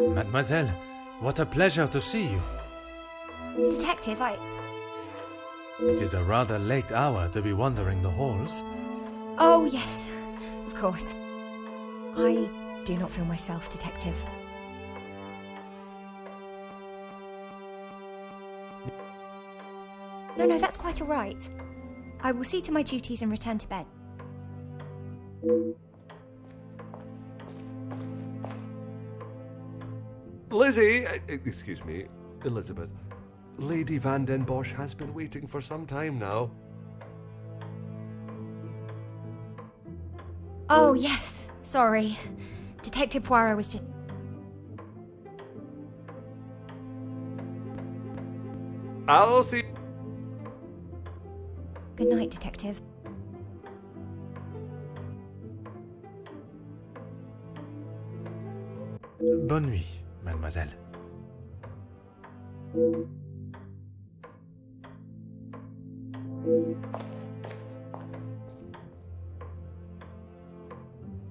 Mademoiselle, what a pleasure to see you. Detective, It is a rather late hour to be wandering the halls. Oh, yes, of course. I do not feel myself, Detective. No, that's quite all right. I will see to my duties and return to bed. Lizzie, excuse me, Elizabeth. Lady Van den Bosch has been waiting for some time now. Oh, yes, sorry. Detective Poirot was just... I'll see... Good night, Detective. Bonne nuit, mademoiselle.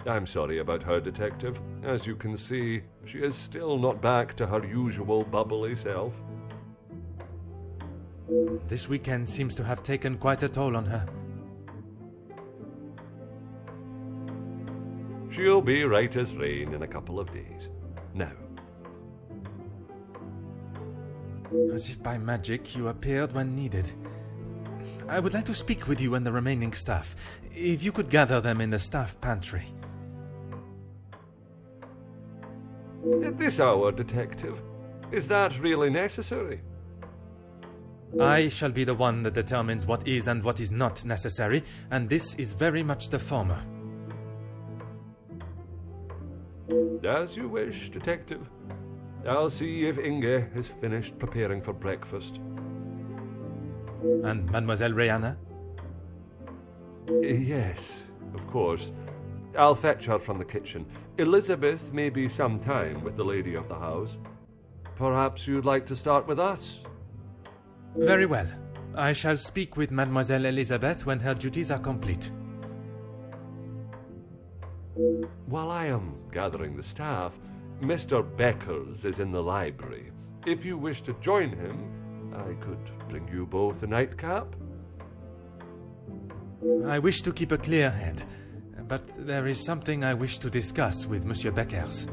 I'm sorry about her, Detective. As you can see, she is still not back to her usual bubbly self. This weekend seems to have taken quite a toll on her. She'll be right as rain in a couple of days. Now. As if by magic, you appeared when needed. I would like to speak with you and the remaining staff. If you could gather them in the staff pantry. At this hour, Detective? Is that really necessary? I shall be the one that determines what is and what is not necessary, and this is very much the former. As you wish, Detective. I'll see if Inge has finished preparing for breakfast. And Mademoiselle Rihanna? Yes, of course. I'll fetch her from the kitchen. Elizabeth may be some time with the lady of the house. Perhaps you'd like to start with us? Very well. I shall speak with Mademoiselle Elizabeth when her duties are complete. While I am gathering the staff, Mr. Beckers is in the library. If you wish to join him, I could bring you both a nightcap. I wish to keep a clear head, but there is something I wish to discuss with Monsieur Beckers.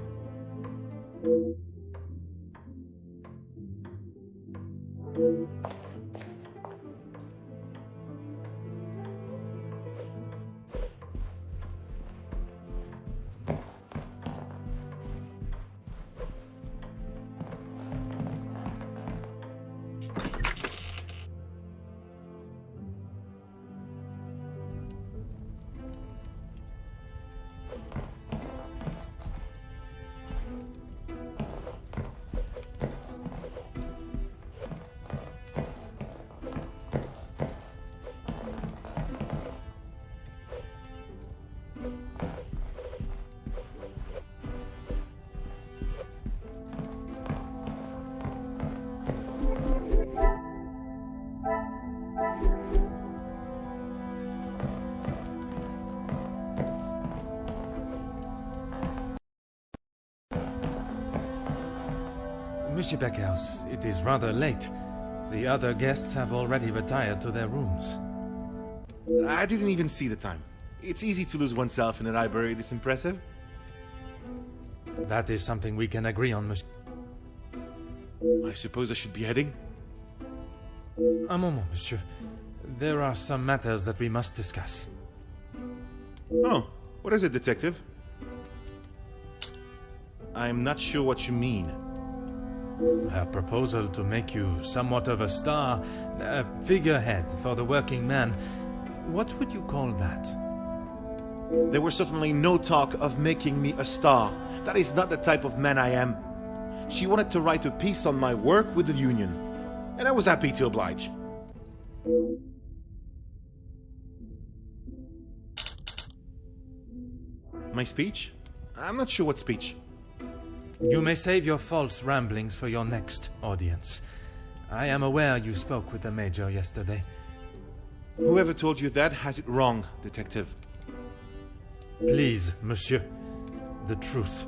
Monsieur Beckers, it is rather late. The other guests have already retired to their rooms. I didn't even see the time. It's easy to lose oneself in a library this impressive. That is something we can agree on, monsieur. I suppose I should be heading? Un moment, monsieur. There are some matters that we must discuss. Oh, what is it, Detective? I'm not sure what you mean. Her proposal to make you somewhat of a star, a figurehead for the working man. What would you call that? There was certainly no talk of making me a star. That is not the type of man I am. She wanted to write a piece on my work with the union, and I was happy to oblige. My speech? I'm not sure what speech. You may save your false ramblings for your next audience. I am aware you spoke with the Major yesterday. Whoever told you that has it wrong, Detective. Please, monsieur. The truth.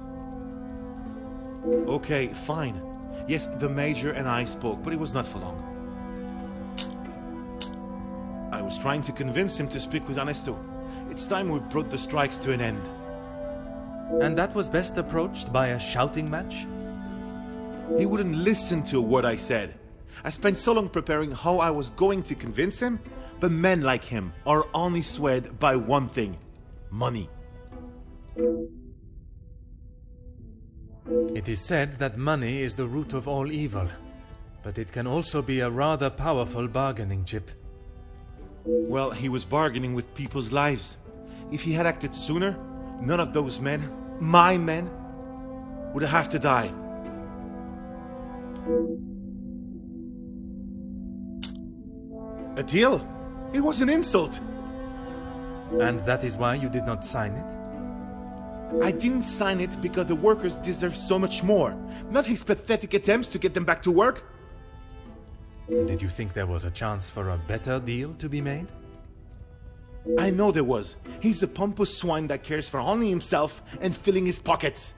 Okay, fine. Yes, the Major and I spoke, but it was not for long. I was trying to convince him to speak with Ernesto. It's time we brought the strikes to an end. And that was best approached by a shouting match? He wouldn't listen to what I said. I spent so long preparing how I was going to convince him, but men like him are only swayed by one thing: money. It is said that money is the root of all evil, but it can also be a rather powerful bargaining chip. Well, he was bargaining with people's lives. If he had acted sooner, none of those men, my men, would have to die. A deal? It was an insult. And that is why you did not sign it? I didn't sign it because the workers deserve so much more, not his pathetic attempts to get them back to work. Did you think there was a chance for a better deal to be made? I know there was. He's a pompous swine that cares for only himself and filling his pockets.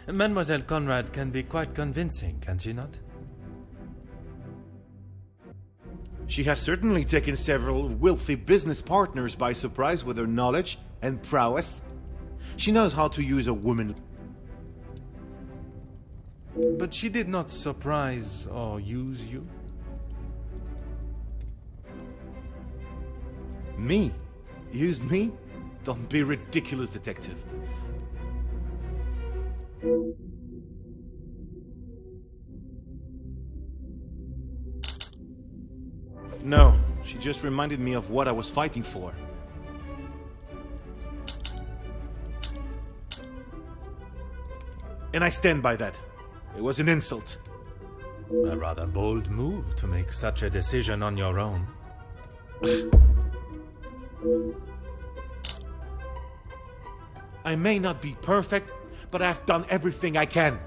Mademoiselle Conrad can be quite convincing, can she not? She has certainly taken several wealthy business partners by surprise with her knowledge and prowess. She knows how to use a woman. But she did not surprise or use you? Me? Used me? Don't be ridiculous, detective. No, she just reminded me of what I was fighting for. And I stand by that. It was an insult. A rather bold move to make such a decision on your own. I may not be perfect, but I've done everything I can.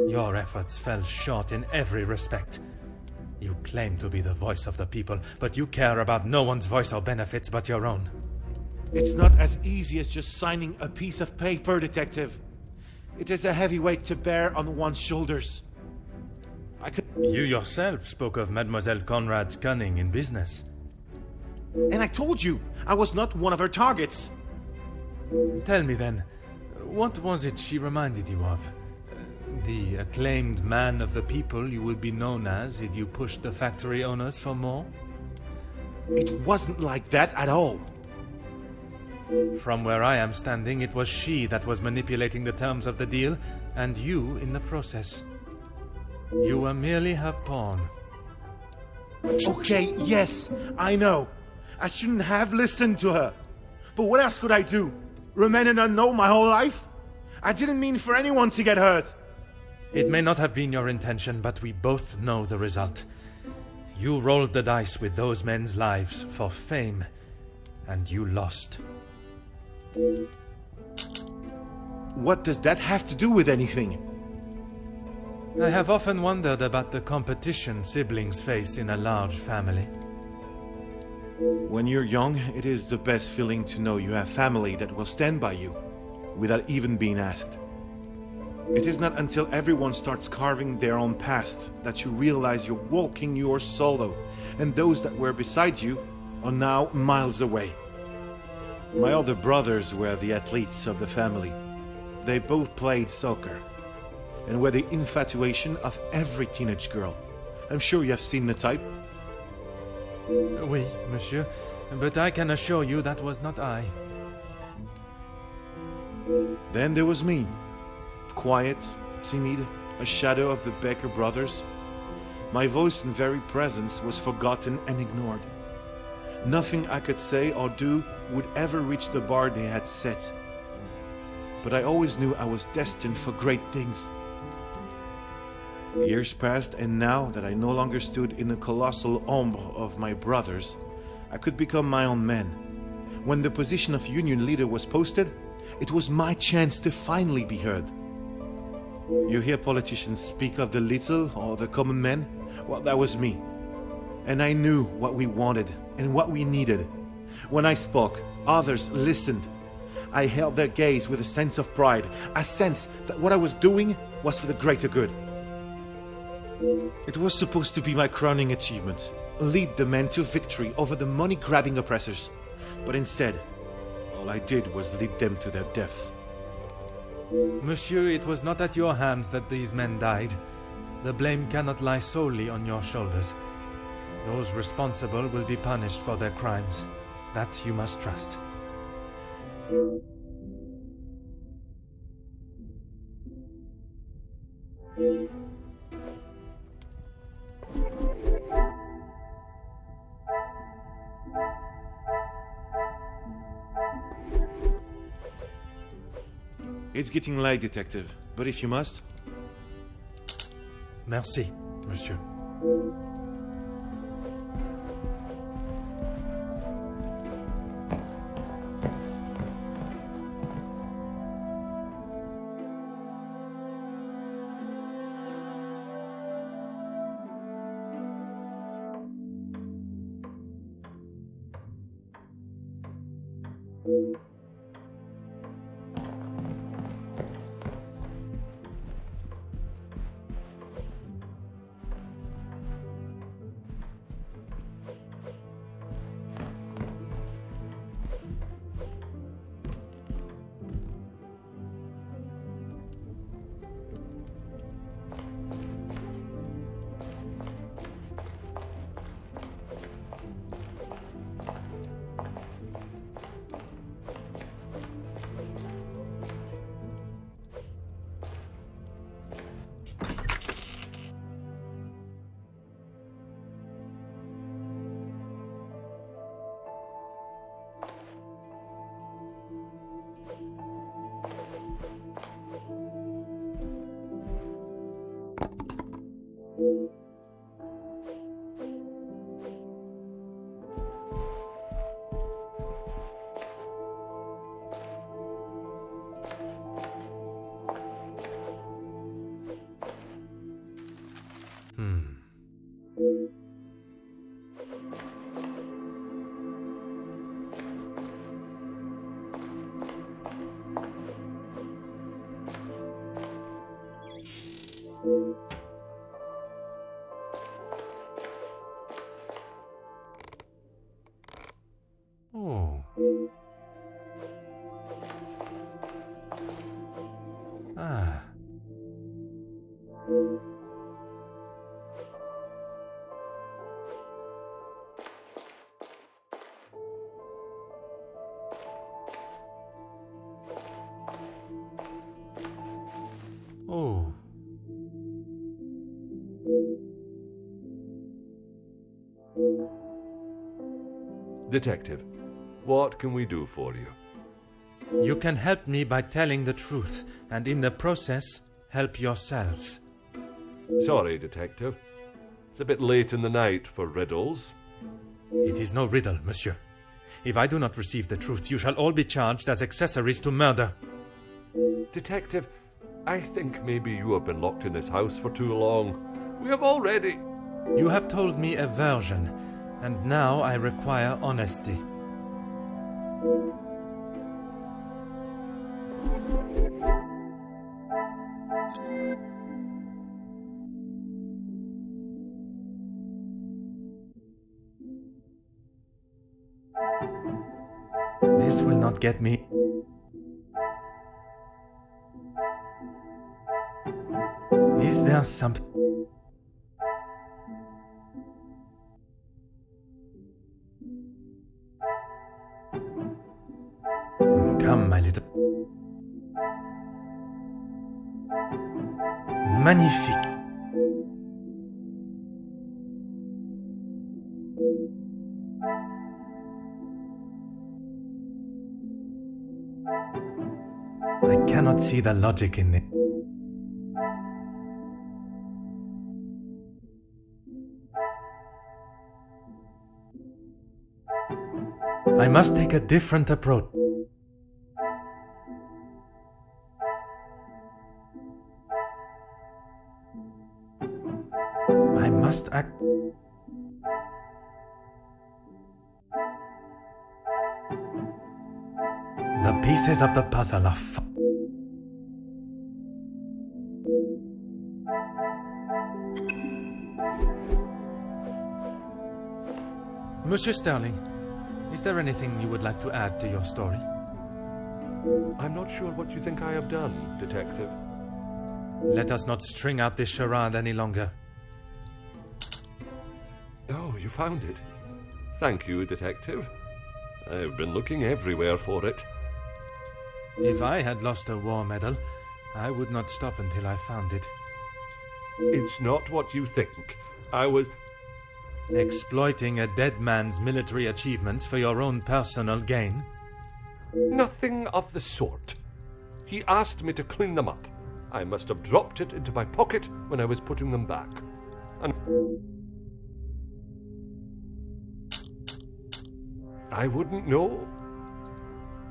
Your efforts fell short in every respect. You claim to be the voice of the people, but you care about no one's voice or benefits but your own. It's not as easy as just signing a piece of paper, detective. It is a heavy weight to bear on one's shoulders. You yourself spoke of Mademoiselle Conrad's cunning in business. And I told you, I was not one of her targets. Tell me then, what was it she reminded you of? The acclaimed man of the people you would be known as if you pushed the factory owners for more? It wasn't like that at all. From where I am standing, it was she that was manipulating the terms of the deal, and you in the process. You were merely her pawn. Okay, yes, I know. I shouldn't have listened to her. But what else could I do? Remain an unknown my whole life? I didn't mean for anyone to get hurt. It may not have been your intention, but we both know the result. You rolled the dice with those men's lives for fame, and you lost. What does that have to do with anything? I have often wondered about the competition siblings face in a large family. When you're young, it is the best feeling to know you have family that will stand by you, without even being asked. It is not until everyone starts carving their own path that you realize you're walking yours solo, and those that were beside you are now miles away. My older brothers were the athletes of the family. They both played soccer, and were the infatuation of every teenage girl. I'm sure you have seen the type. Oui, monsieur, but I can assure you that was not I. Then there was me. Quiet, timid, a shadow of the Becker brothers. My voice and very presence was forgotten and ignored. Nothing I could say or do would ever reach the bar they had set. But I always knew I was destined for great things. Years passed, and now that I no longer stood in the colossal ombre of my brothers, I could become my own man. When the position of union leader was posted, it was my chance to finally be heard. You hear politicians speak of the little or the common man? Well, that was me. And I knew what we wanted and what we needed. When I spoke, others listened. I held their gaze with a sense of pride, a sense that what I was doing was for the greater good. It was supposed to be my crowning achievement, lead the men to victory over the money-grabbing oppressors. But instead, all I did was lead them to their deaths. Monsieur, it was not at your hands that these men died. The blame cannot lie solely on your shoulders. Those responsible will be punished for their crimes. That you must trust. It's getting late, Detective, but if you must... Merci, monsieur. Oh. Ah. Oh. Detective, what can we do for you? You can help me by telling the truth, and in the process, help yourselves. Sorry, Detective. It's a bit late in the night for riddles. It is no riddle, monsieur. If I do not receive the truth, you shall all be charged as accessories to murder. Detective, I think maybe you have been locked in this house for too long. We have already... You have told me a version, and now I require honesty. This will not get me. Is there some... Come, my little... Magnifique. I cannot see the logic in it. I must take a different approach. I must act... The pieces of the puzzle are Monsieur Sterling, is there anything you would like to add to your story? I'm not sure what you think I have done, Detective. Let us not string out this charade any longer. Oh, you found it. Thank you, Detective. I've been looking everywhere for it. If I had lost a war medal, I would not stop until I found it. It's not what you think. I was... Exploiting a dead man's military achievements for your own personal gain? Nothing of the sort. He asked me to clean them up. I must have dropped it into my pocket when I was putting them back. And I wouldn't know.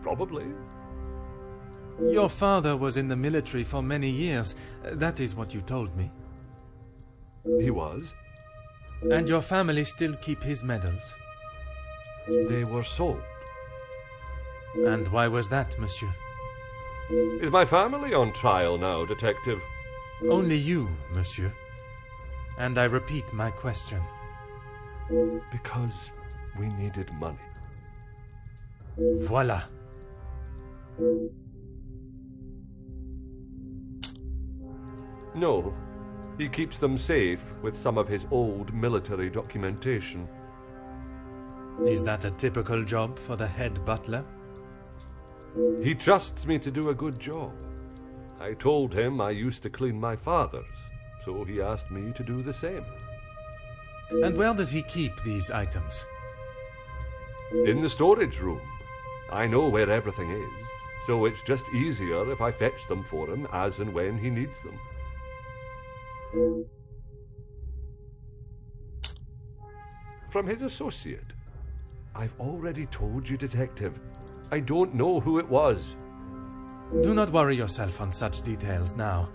Probably. Your father was in the military for many years. That is what you told me. He was. And your family still keep his medals? They were sold. And why was that, monsieur? Is my family on trial now, Detective? Only you, monsieur. And I repeat my question. Because we needed money. Voila. No. He keeps them safe with some of his old military documentation. Is that a typical job for the head butler? He trusts me to do a good job. I told him I used to clean my father's, so he asked me to do the same. And where does he keep these items? In the storage room. I know where everything is, so it's just easier if I fetch them for him as and when he needs them. From his associate. I've already told you, Detective. I don't know who it was. Do not worry yourself on such details now.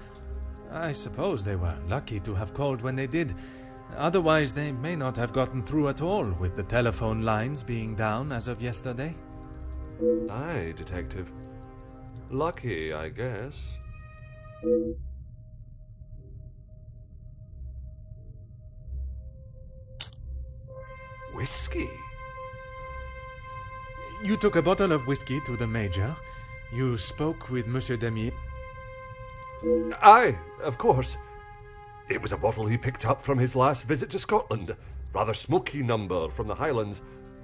I suppose they were lucky to have called when they did. Otherwise, they may not have gotten through at all, with the telephone lines being down as of yesterday. Aye, Detective. Lucky, I guess. Whiskey? You took a bottle of whiskey to the Major. You spoke with Monsieur Demier. Aye, of course. It was a bottle he picked up from his last visit to Scotland. Rather smoky number from the Highlands.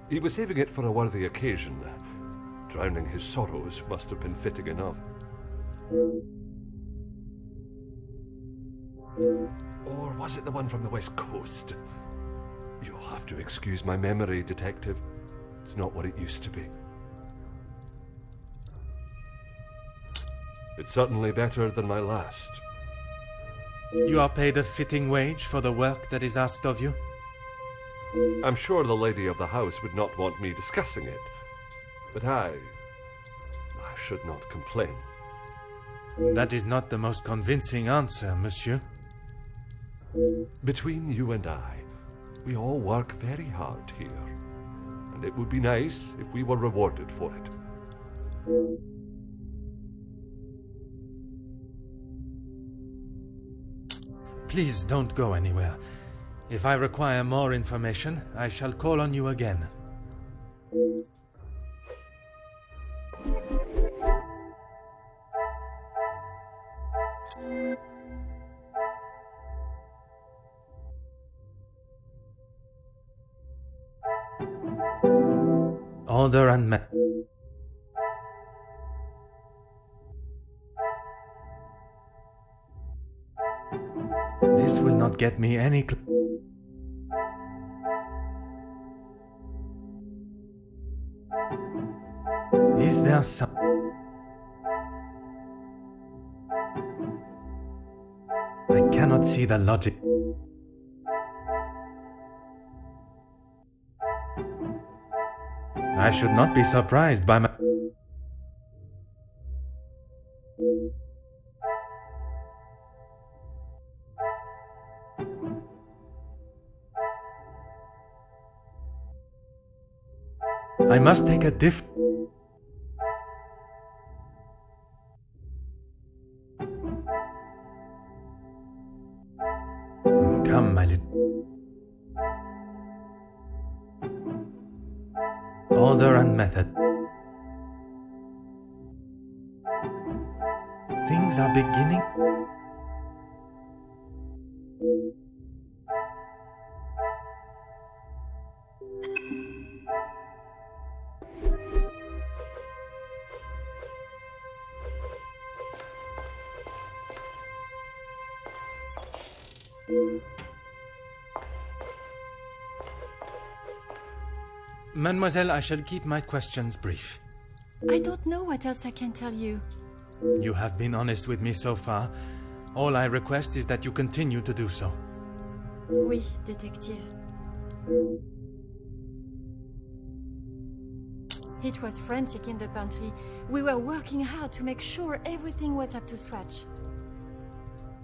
He was saving it for a worthy occasion. Drowning his sorrows must have been fitting enough. Or was it the one from the West Coast? You'll have to excuse my memory, Detective. It's not what it used to be. It's certainly better than my last. You are paid a fitting wage for the work that is asked of you? I'm sure the lady of the house would not want me discussing it, but I should not complain. That is not the most convincing answer, monsieur. Between you and I, we all work very hard here, and it would be nice if we were rewarded for it. Please don't go anywhere. If I require more information, I shall call on you again. Order and This will not get me any Is there some... I cannot see the logic. I should not be surprised by my... I must take a Order and method. Things are beginning. Mademoiselle, I shall keep my questions brief. I don't know what else I can tell you. You have been honest with me so far. All I request is that you continue to do so. Oui, detective. It was frantic in the pantry. We were working hard to make sure everything was up to scratch.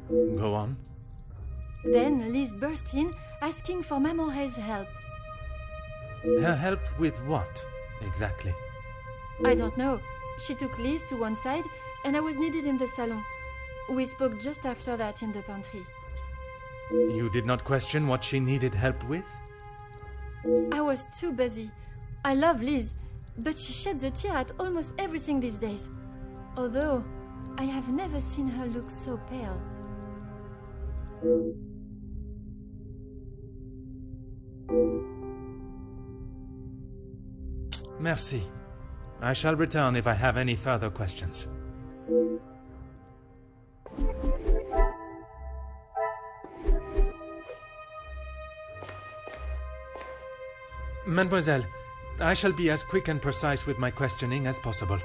Go on. Then Liz burst in, asking for Maman Ray's help. Her help with what, exactly? I don't know. She took Liz to one side, and I was needed in the salon. We spoke just after that in the pantry. You did not question what she needed help with? I was too busy. I love Liz, but she sheds a tear at almost everything these days. Although, I have never seen her look so pale. Merci. I shall return if I have any further questions. Mademoiselle, I shall be as quick and precise with my questioning as possible.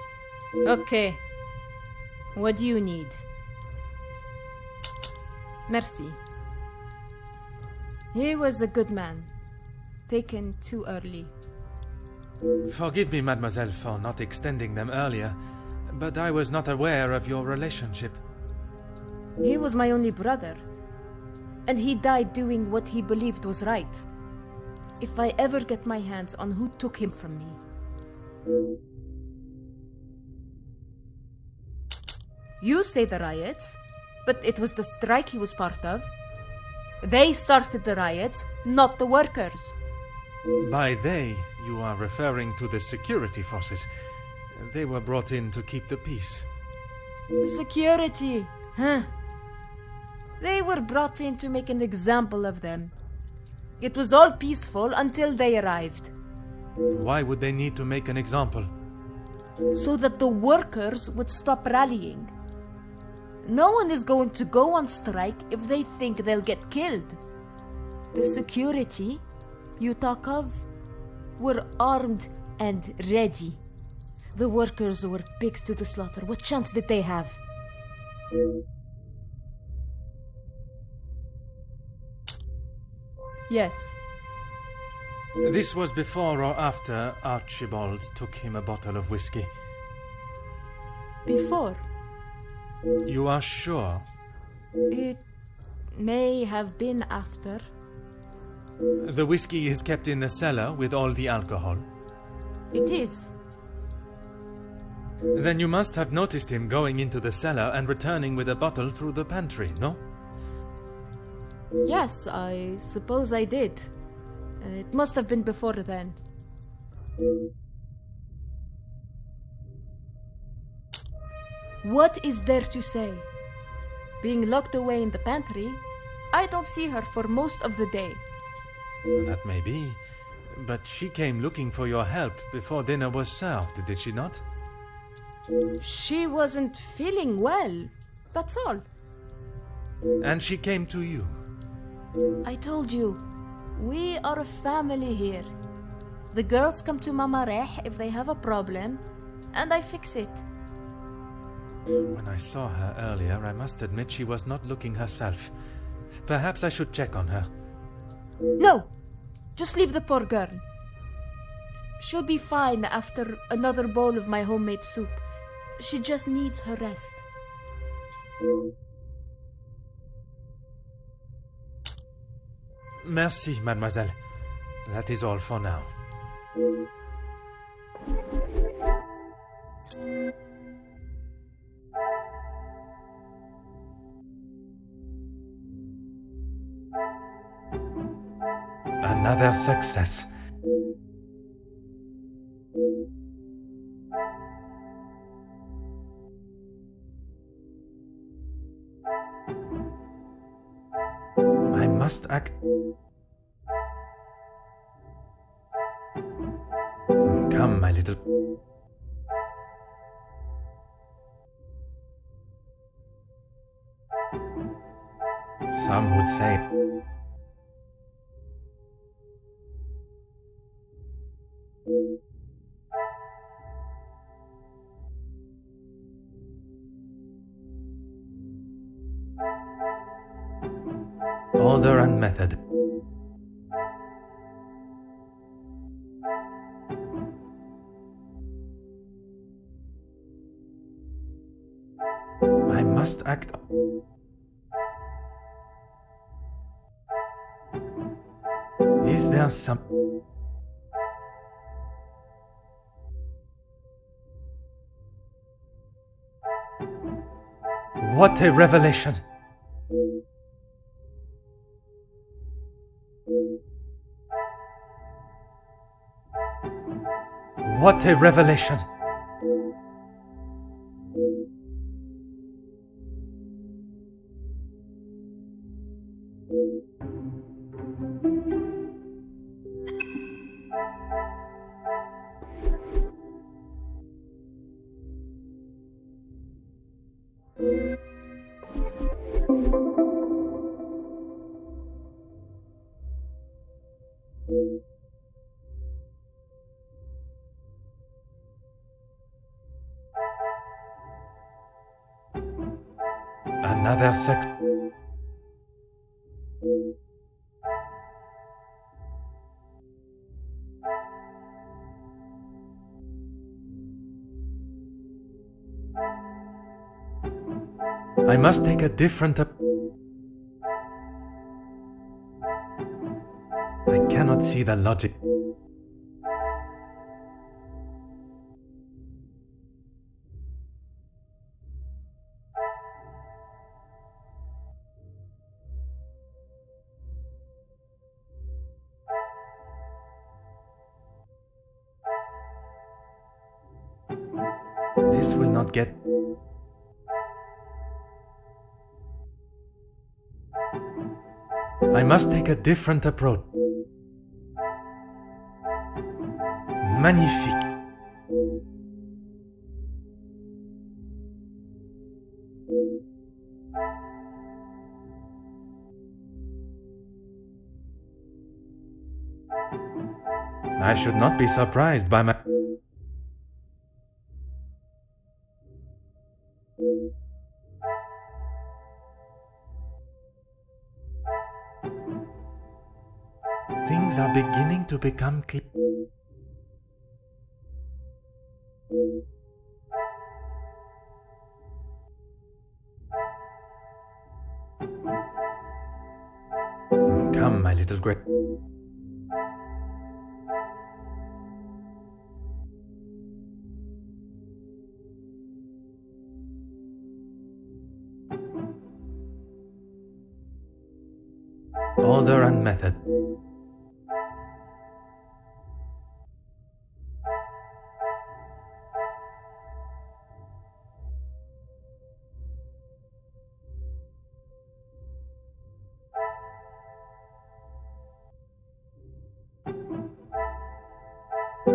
Okay. What do you need? Merci. He was a good man. Taken too early. Forgive me, mademoiselle, for not extending them earlier, but I was not aware of your relationship. He was my only brother. And he died doing what he believed was right. If I ever get my hands on who took him from me. You say the riots, but it was the strike he was part of. They started the riots, not the workers. By they, you are referring to the security forces. They were brought in to keep the peace. Security, huh? They were brought in to make an example of them. It was all peaceful until they arrived. Why would they need to make an example? So that the workers would stop rallying. No one is going to go on strike if they think they'll get killed. The security you talk of were armed and ready. The workers were pigs to the slaughter. What chance did they have? Yes. This was before or after Archibald took him a bottle of whiskey. Before. You are sure? It may have been after. The whiskey is kept in the cellar with all the alcohol. It is. Then you must have noticed him going into the cellar and returning with a bottle through the pantry, no? Yes, I suppose I did. It must have been before then. What is there to say? Being locked away in the pantry, I don't see her for most of the day. That may be, but she came looking for your help before dinner was served, did she not? She wasn't feeling well, that's all. And she came to you? I told you, we are a family here. The girls come to Mama Reh if they have a problem, and I fix it. When I saw her earlier, I must admit she was not looking herself. Perhaps I should check on her. No! Just leave the poor girl. She'll be fine after another bowl of my homemade soup. She just needs her rest. Merci, mademoiselle. That is all for now. Another success. I must act. Come, my little. Some would say. Order and method. I must act. Is there some... What a revelation! What a revelation! Another sex. I must take a different I cannot see the logic. This will not get... I must take a different approach. Magnifique. I should not be surprised by my... Things are beginning to become clear. Come, my little grape. Order and method.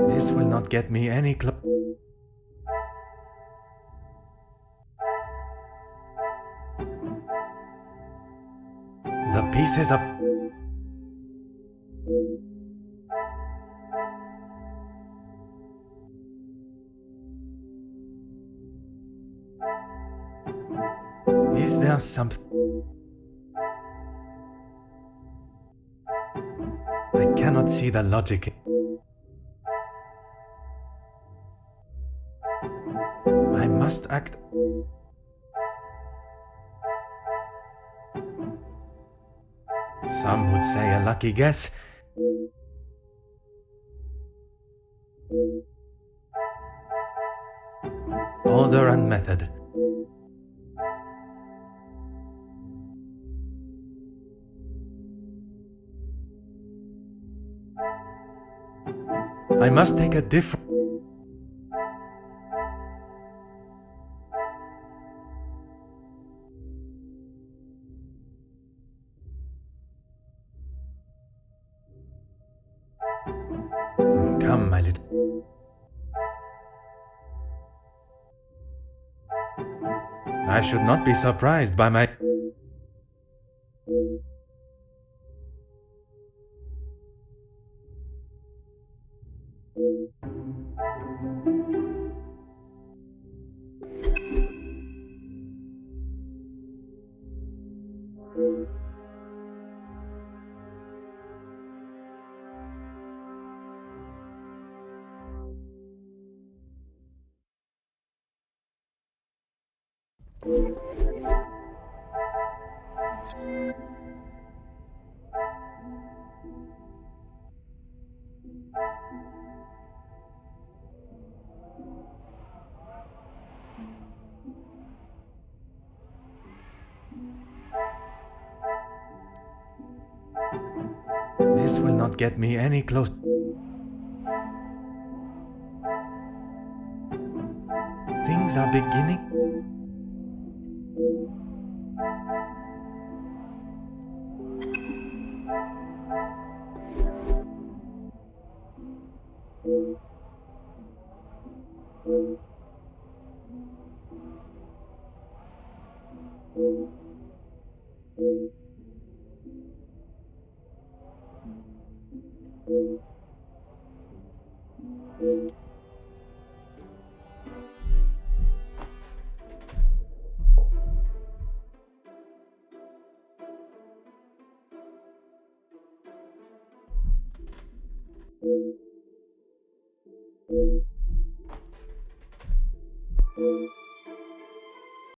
This will not get me any closer. The pieces of... Is there something... I cannot see the logic. I must act... Some would say a lucky guess. Order and method. I must take a different... Come, my little... I should not be surprised by my... This will not get me any close. Things are beginning.